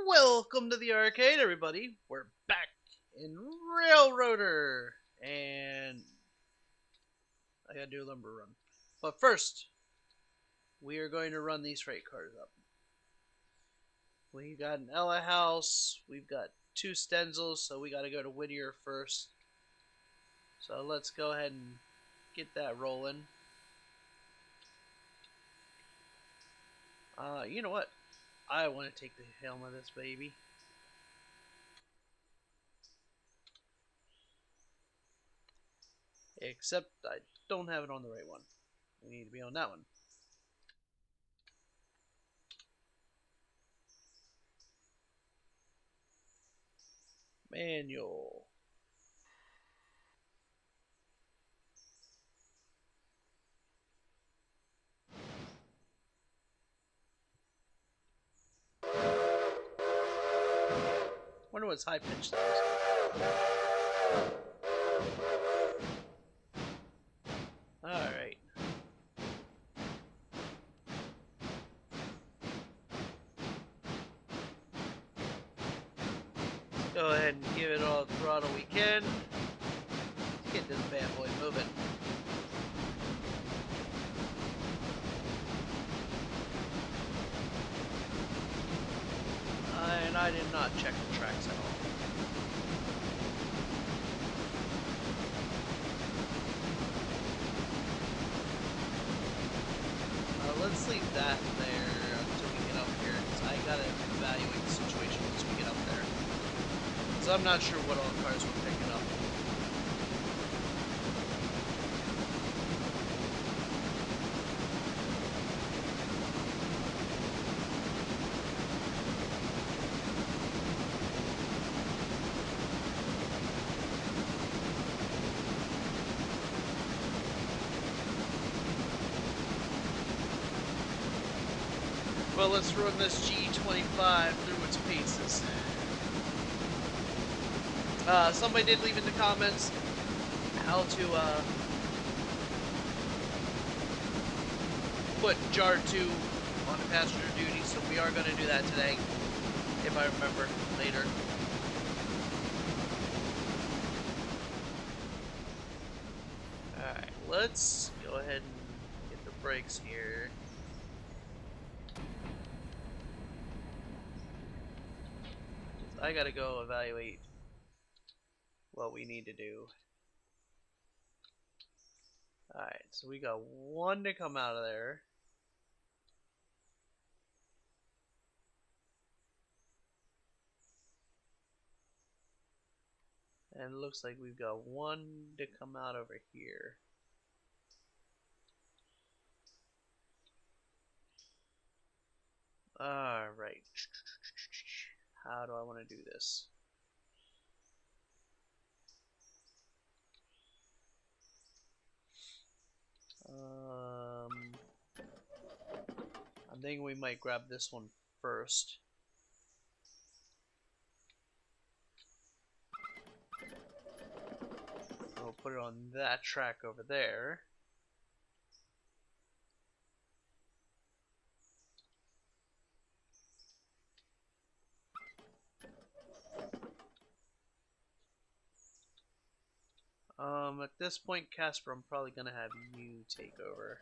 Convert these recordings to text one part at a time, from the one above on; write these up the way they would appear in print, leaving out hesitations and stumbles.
Welcome to the arcade, everybody. We're back in Railroader, and I gotta do a lumber run. But first, we are going to run these freight cars up. We got an Ella House, we've got two Stenzels, so we gotta go to Whittier first. So let's go ahead and get that rolling. You know what? I want to take the helm of this baby. Except I don't have it on the right one. We need to be on that one. Manual. Wonder what's high pitched is. Alright. Go ahead and give it all the throttle we can. Let's get this bad boy moving. And I did not check the tracks at all. Let's leave that there until we get up here, because I gotta evaluate the situation once we get up there. Because I'm not sure what all the cars we're picking up. Well, let's run this G25 through its paces. Somebody did leave in the comments how to put Jar 2 on the passenger duty, so we are going to do that today, if I remember later. Alright, let's go ahead and get the brakes here. I gotta go evaluate what we need to do. Alright, so we got one to come out of there. And it looks like we've got one to come out over here. Alright. How do I want to do this? I'm thinking we might grab this one first. We'll put it on that track over there. At this point, Casper, I'm probably gonna have you take over.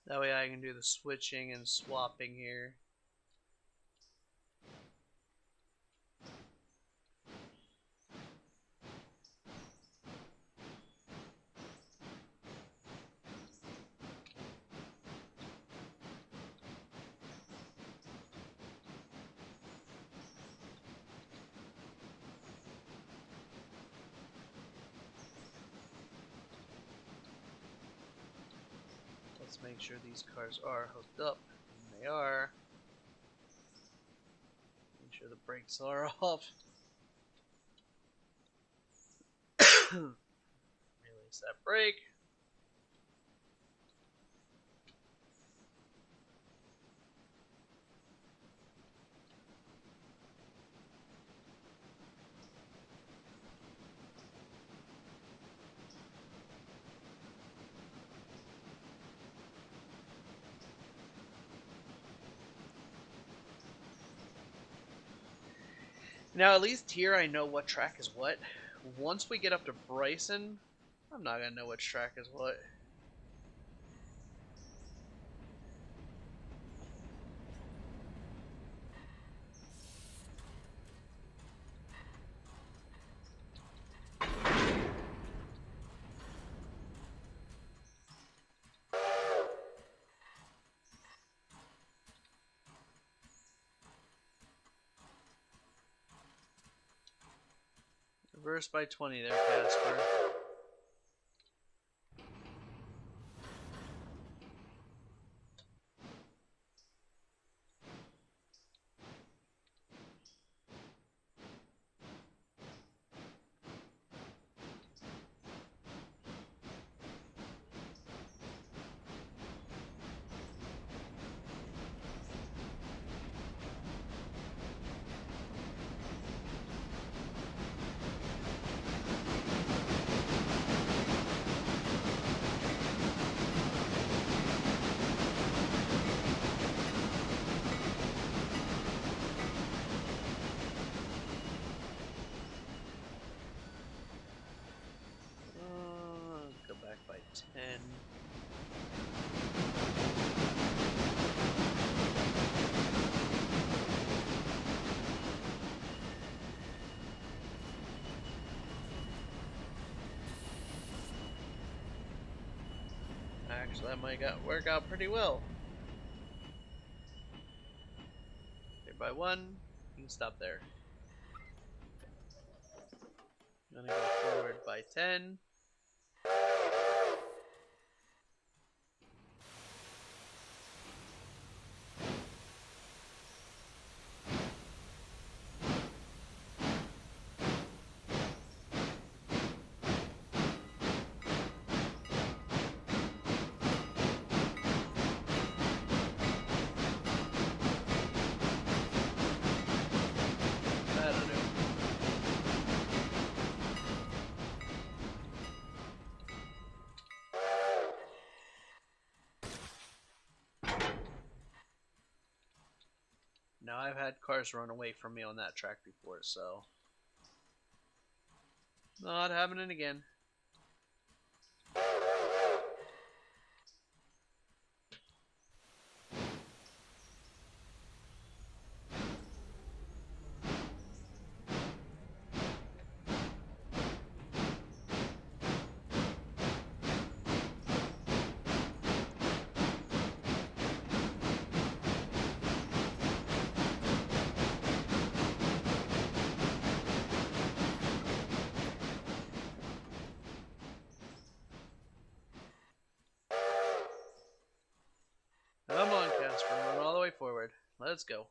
That way I can do the switching and swapping here. Let's make sure these cars are hooked up. And they are. Make sure the brakes are off. Release that brake. Now, at least here I know what track is what. Once we get up to Bryson, I'm not gonna know which track is what. Reverse by 20 there, Casper. Go back by 10. Actually, that might work out pretty well. Okay, by 1, you can stop there. I'm gonna go forward by 10. That'll do. Now, I've had cars run away from me on that track before, so not happening again. Come on, Casper, run all the way forward. Let's go.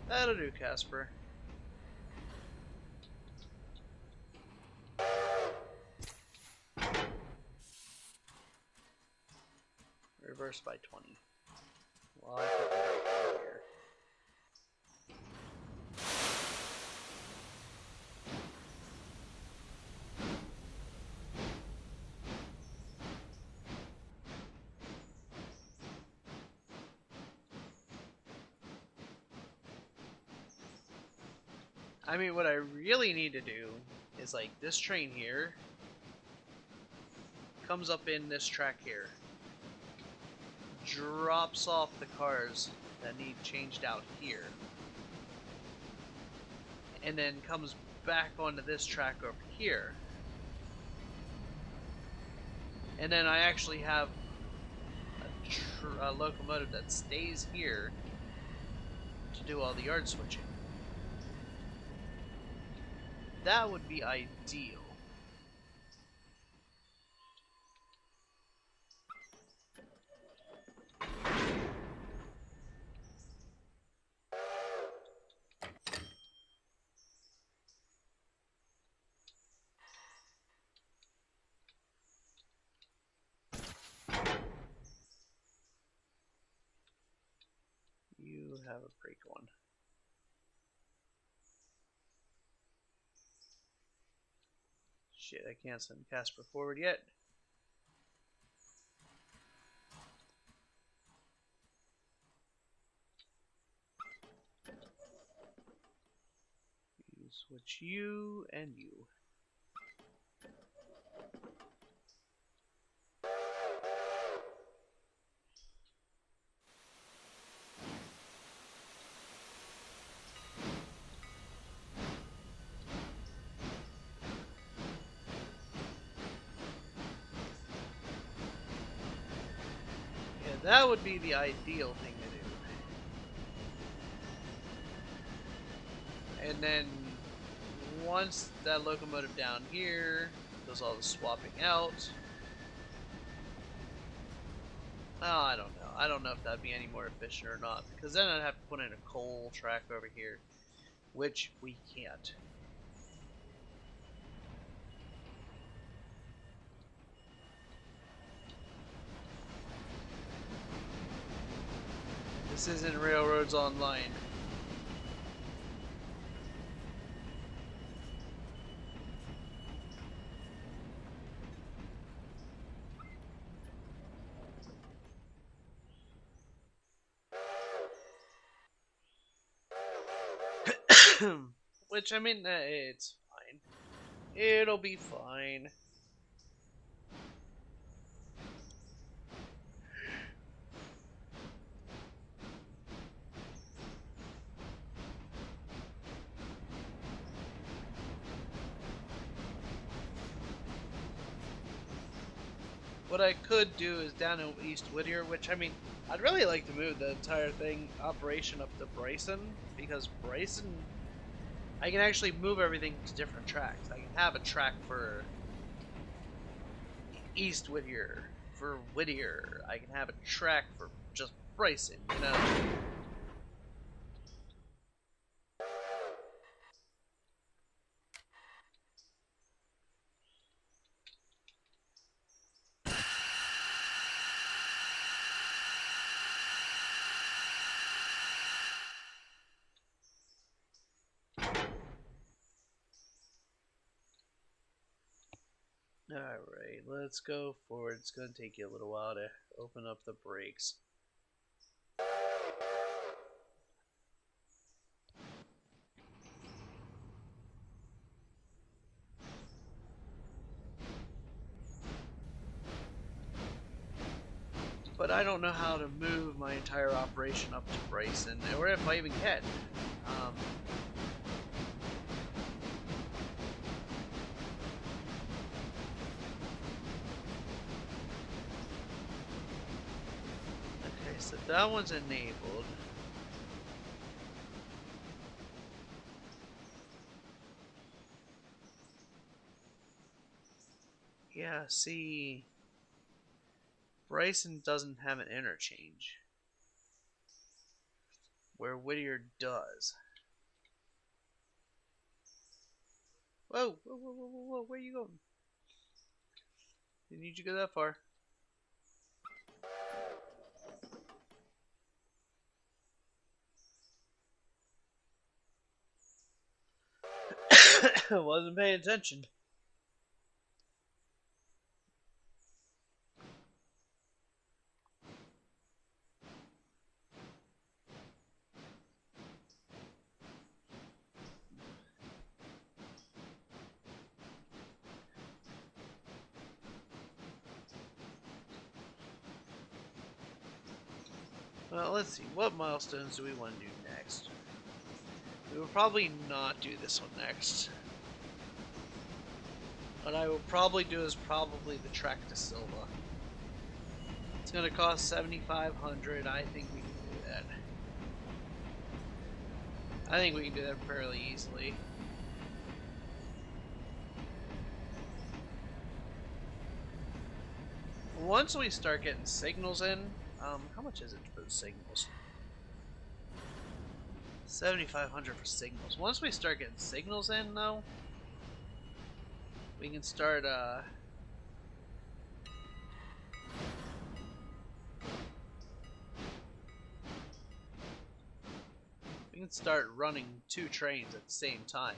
That'll do, Casper. Reverse by 20. Well, I put the brake on here. I mean, what I really need to do is like this train here comes up in this track here, drops off the cars that need changed out here. and then comes back onto this track over here. And then I actually have a locomotive that stays here to do all the yard switching. That would be ideal. You have a break one. Shit, I can't send Casper forward yet. You switch you and you. That would be the ideal thing to do. And then once that locomotive down here does all the swapping out. Oh, I don't know. I don't know if that'd be any more efficient or not, because then I'd have to put in a coal track over here, which we can't. This isn't Railroads Online. Which, I mean, it's fine. It'll be fine. What I could do is down in East Whittier, which, I mean, I'd really like to move the entire operation up to Bryson, because Bryson, I can actually move everything to different tracks. I can have a track for East Whittier, for Whittier. I can have a track for just Bryson, you know? Alright, let's go forward. It's going to take you a little while to open up the brakes. But I don't know how to move my entire operation up to Bryson, or if I even can. Okay, so that one's enabled. Yeah, see, Bryson doesn't have an interchange, where Whittier does. Whoa, whoa, whoa, whoa, whoa, whoa, where are you going? Didn't need you to go that far. Wasn't paying attention. Well, let's see. What milestones do we want to do next? We will probably not do this one next. What I will probably do is probably the Trek to Silva. It's gonna cost 7,500. I think we can do that. I think we can do that fairly easily. Once we start getting signals in, how much is it for the signals? 7,500 for signals. Once we start getting signals in, though, we can start, we can start running 2 trains at the same time.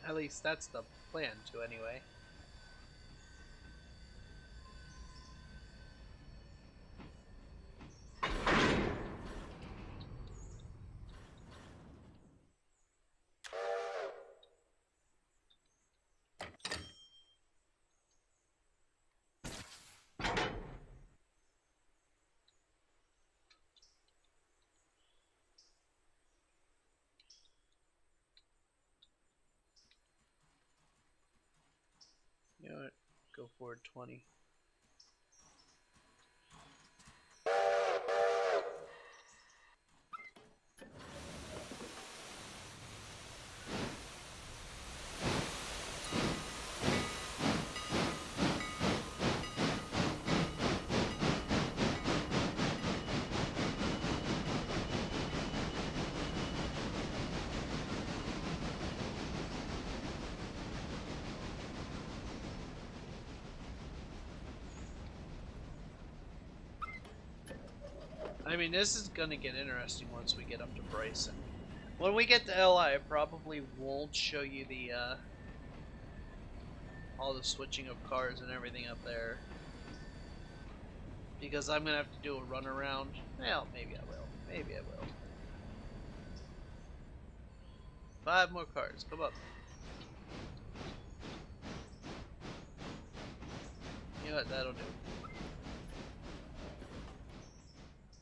At least that's the plan to, anyway. You know what? Go forward 20. I mean, this is gonna get interesting once we get up to Bryson. When we get to LI, I probably won't show you the, all the switching of cars and everything up there. Because I'm gonna have to do a run around. Well, maybe I will. Maybe I will. 5 more cars, come up. You know what, that'll do.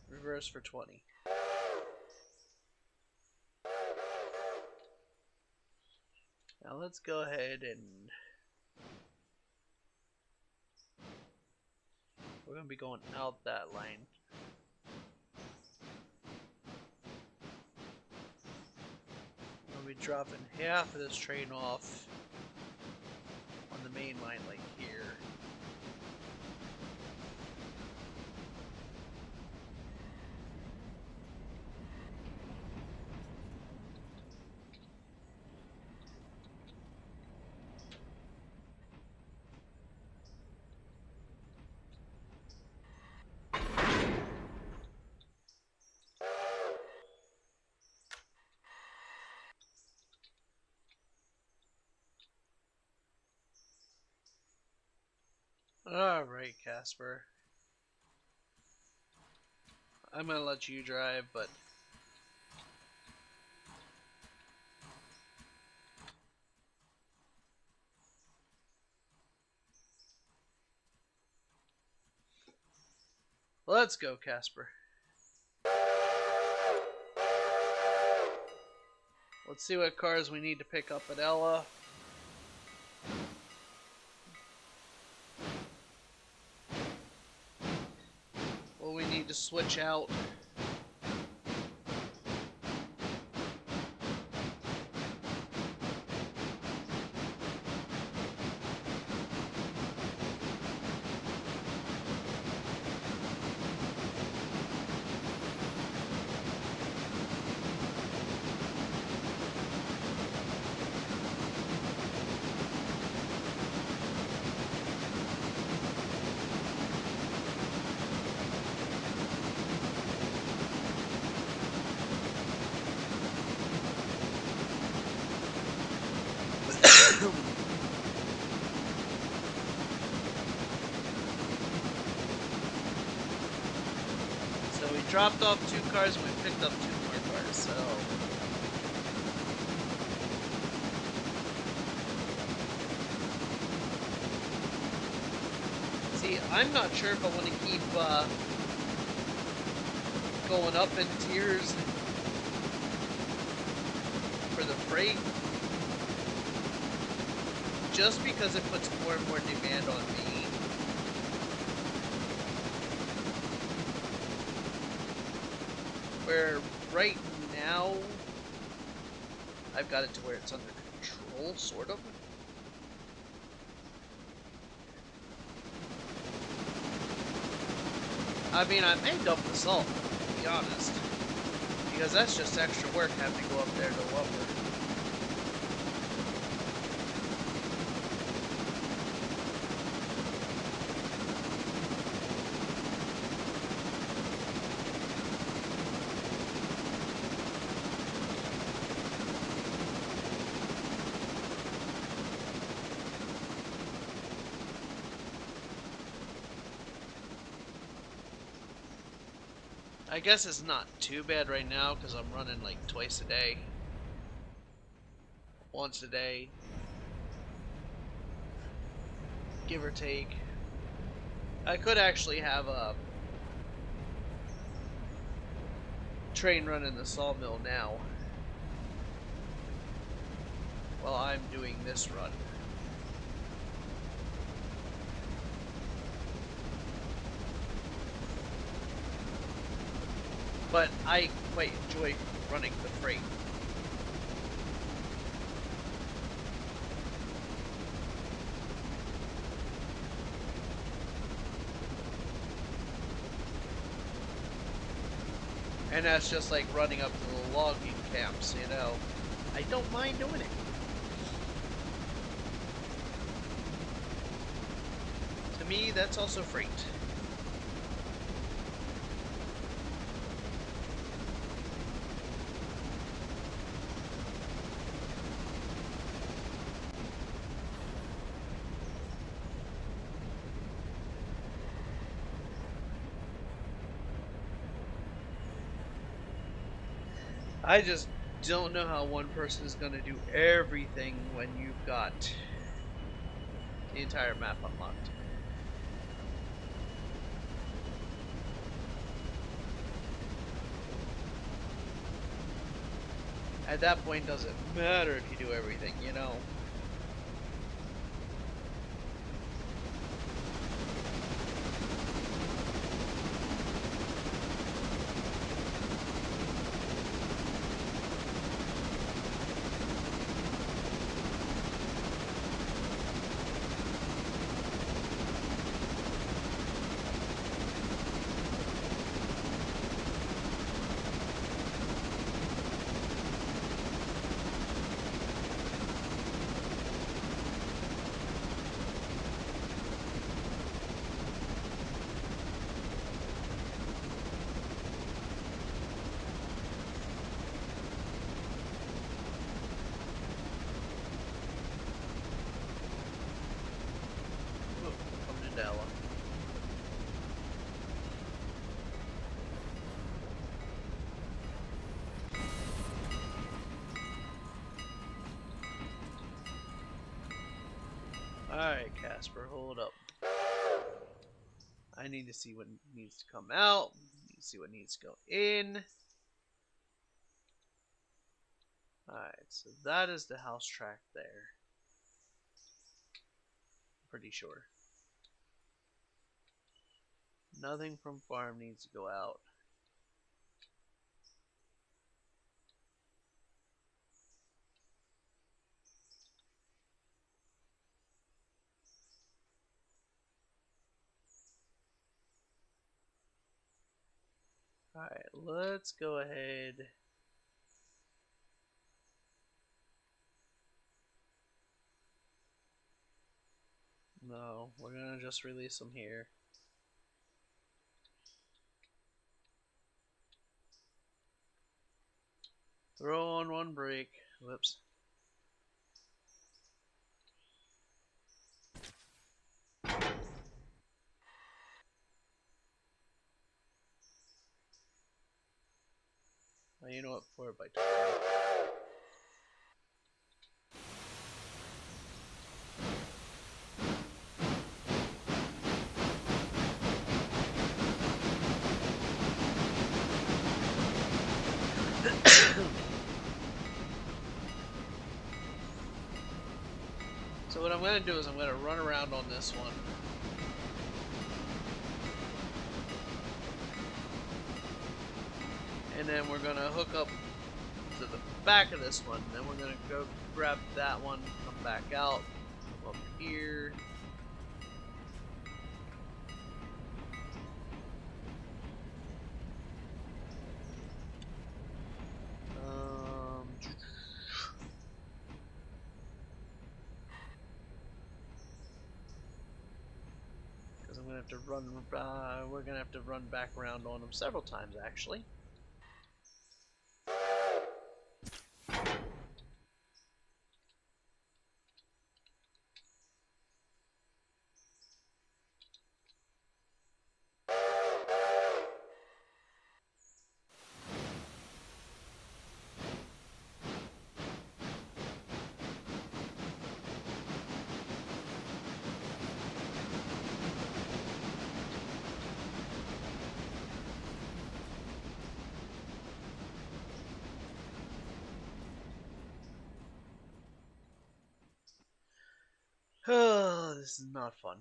Reverse for 20. Now let's go ahead and... we're going to be going out that lane. We'll be dropping half of this train off on the main line like here. Alright, Casper. I'm gonna let you drive, but... let's go, Casper. Let's see what cars we need to pick up at Ella. What we need to switch out. dropped off 2 cars and we picked up 2 more cars, so... See, I'm not sure if I want to keep going up in tiers for the freight, just because it puts more and more demand on me. Where right now, I've got it to where it's under control, sort of. I mean, I may dump the salt, to be honest, because that's just extra work having to go up there to lumber. I guess it's not too bad right now because I'm running like twice a day. Once a day. Give or take. I could actually have a train running the sawmill now while I'm doing this run. But I quite enjoy running the freight. And that's just like running up to the logging camps, you know. I don't mind doing it. To me, that's also freight. I just don't know how one person is going to do everything when you've got the entire map unlocked. At that point, does it matter if you do everything, you know? Alright, Casper, hold up. I need to see what needs to come out. Need to see what needs to go in. Alright, so that is the house track there. Pretty sure. Nothing from farm needs to go out. Alright, let's go ahead. No, we're gonna just release them here. Throw on one brake. Whoops. Oh, you know what? 4 by 20. So what I'm going to do is I'm going to run around on this one. And then we're going to hook up to the back of this one. Then we're going to go grab that one, come back out, come up here. Because I'm going to have to run, we're going to have to run back around on them several times actually. Oh, this is not fun.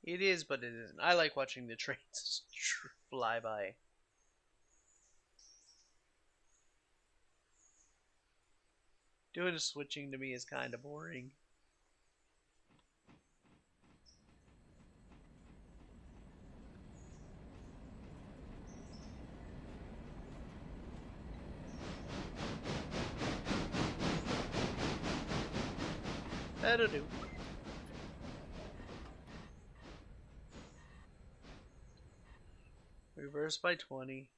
It is, but it isn't. I like watching the trains fly by. Doing the switching to me is kind of boring. That'll do. Reverse by 20.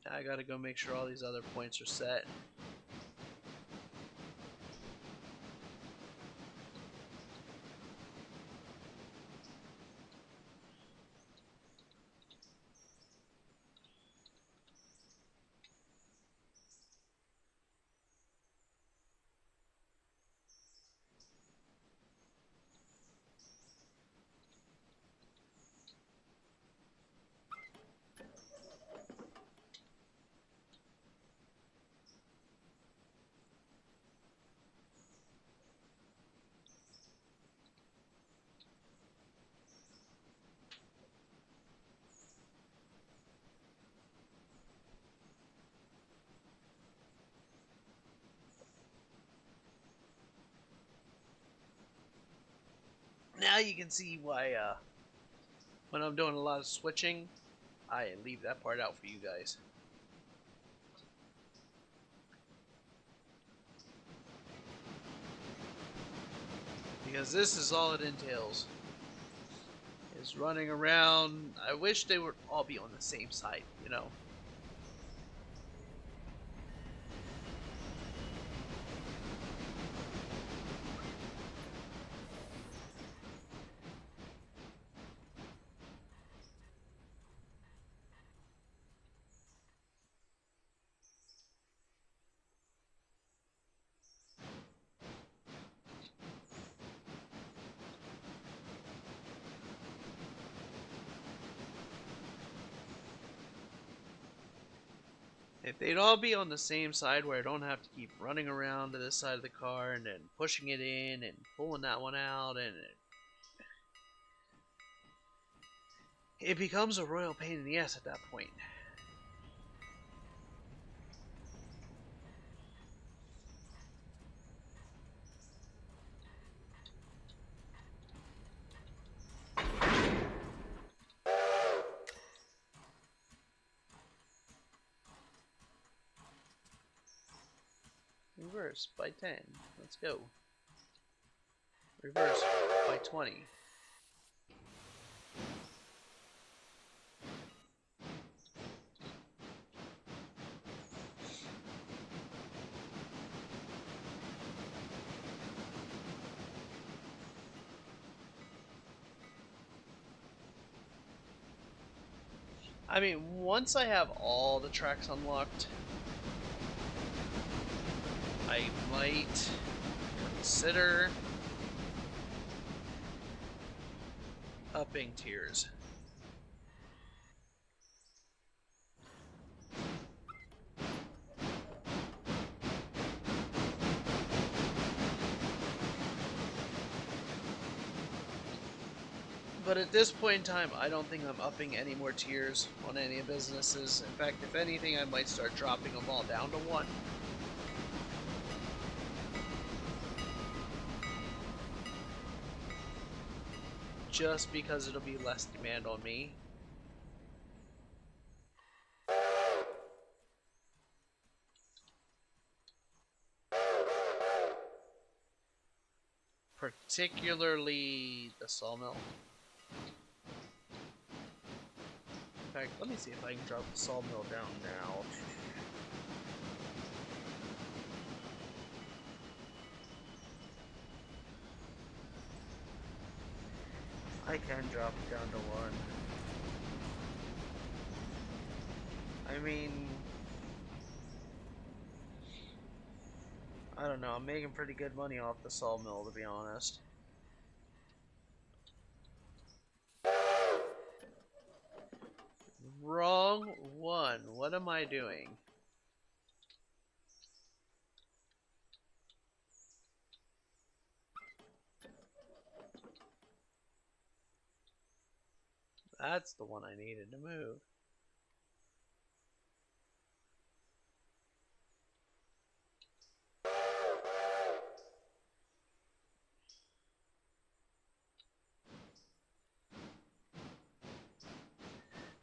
Now I gotta go make sure all these other points are set. Now you can see why when I'm doing a lot of switching, I leave that part out for you guys. Because this is all it entails. Is running around. I wish they would all be on the same side, you know. If they'd all be on the same side where I don't have to keep running around to this side of the car and then pushing it in and pulling that one out, and it becomes a royal pain in the ass at that point. Reverse by 10. Let's go. Reverse by 20. I mean, once I have all the tracks unlocked, I might consider upping tiers. But at this point in time, I don't think I'm upping any more tiers on any of businesses. In fact, if anything, I might start dropping them all down to 1. Just because it'll be less demand on me. Particularly the sawmill. In fact, let me see if I can drop the sawmill down now. I can drop it down to 1. I mean, I don't know, I'm making pretty good money off the sawmill, to be honest. Wrong one. What am I doing? That's the one I needed to move.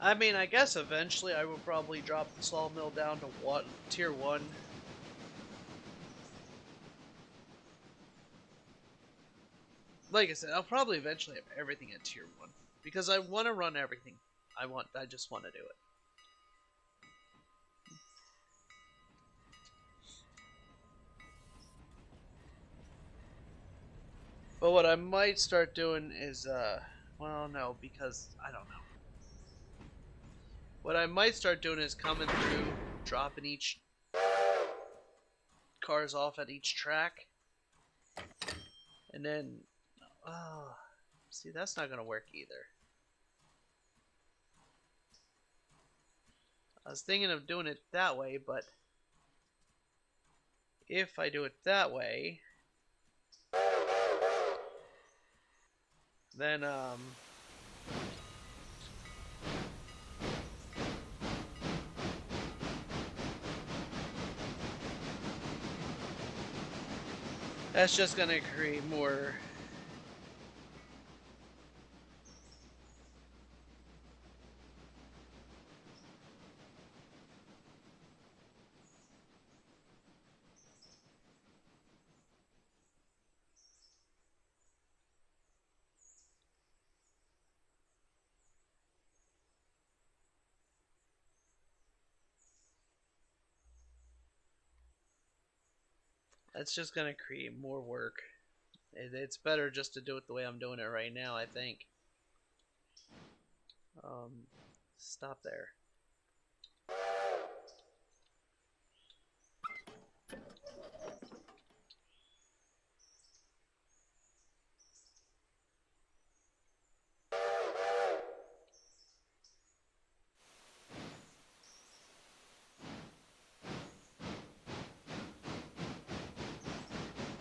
I mean, I guess eventually I will probably drop the sawmill down to what, tier 1. Like I said, I'll probably eventually have everything at tier 1 because I want to run everything. I just want to do it. But what I might start doing is well, no, because I don't know. What I might start doing is coming through, dropping each cars off at each track, and then, oh, see, that's not gonna work either. I was thinking of doing it that way, but if I do it that way, then that's just gonna create more. That's just gonna create more work. It's better just to do it the way I'm doing it right now, I think. Stop there.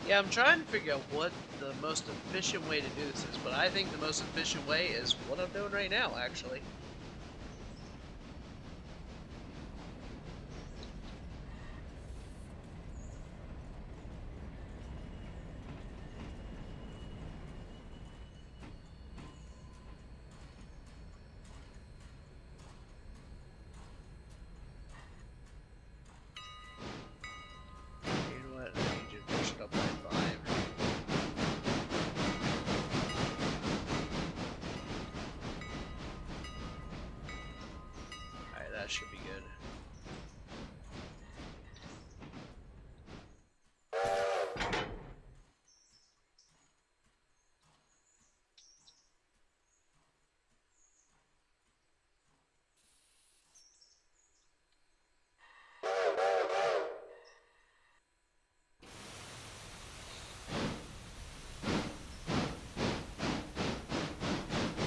Yeah, I'm trying to figure out what the most efficient way to do this is, but I think the most efficient way is what I'm doing right now, actually. You know what? I need you to push it up by 5. Alright, that should be good.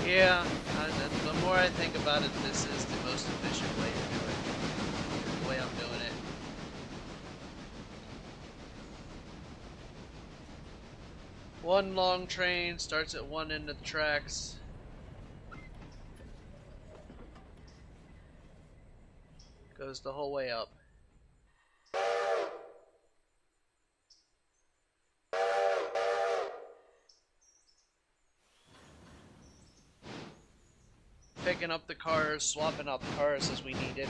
Yeah, the more I think about it, this is the most efficient way to do it. The way I'm doing it. One long train starts at one end of the tracks. Goes the whole way up. Picking up the cars, swapping out the cars as we need it.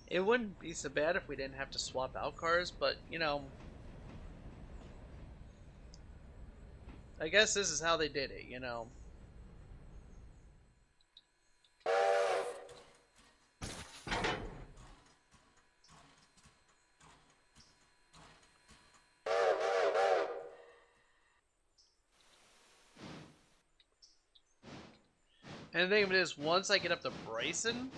It wouldn't be so bad if we didn't have to swap out cars, but, you know, I guess this is how they did it, you know. And the thing of it is, once I get up to Bryson,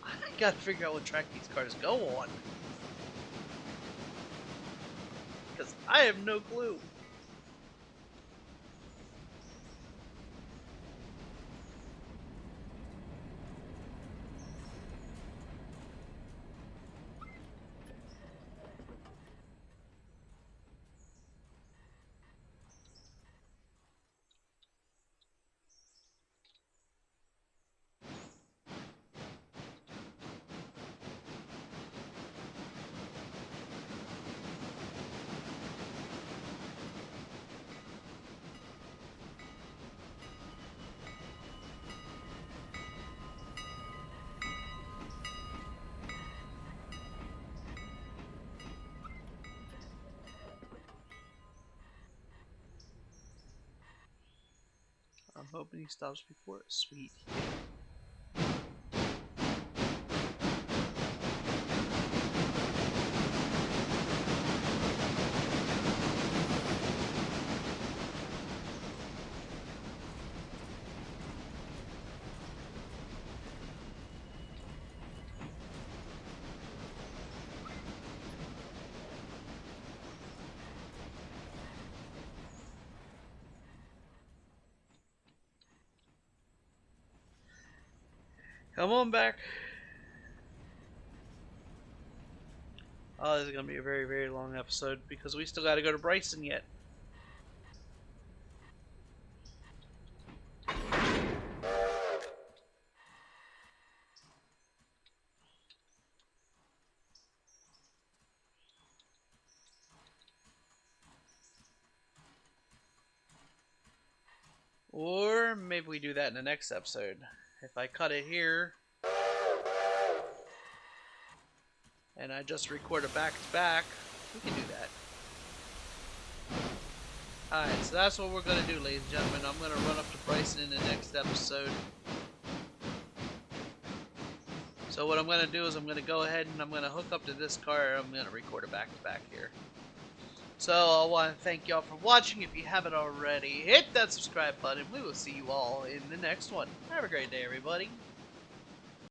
I gotta figure out what track these cars go on. Because I have no clue. I'm hoping he stops before it. Sweet. Come on back. Oh, this is going to be a very, very long episode because we still got to go to Bryson yet. Or maybe we do that in the next episode. If I cut it here and I just record it back to back, we can do that. Alright, so that's what we're going to do, ladies and gentlemen. I'm going to run up to Bryson in the next episode. So what I'm going to do is I'm going to go ahead and I'm going to hook up to this car and I'm going to record it back to back here. So I want to thank y'all for watching. If you haven't already, hit that subscribe button. We will see you all in the next one. Have a great day, everybody.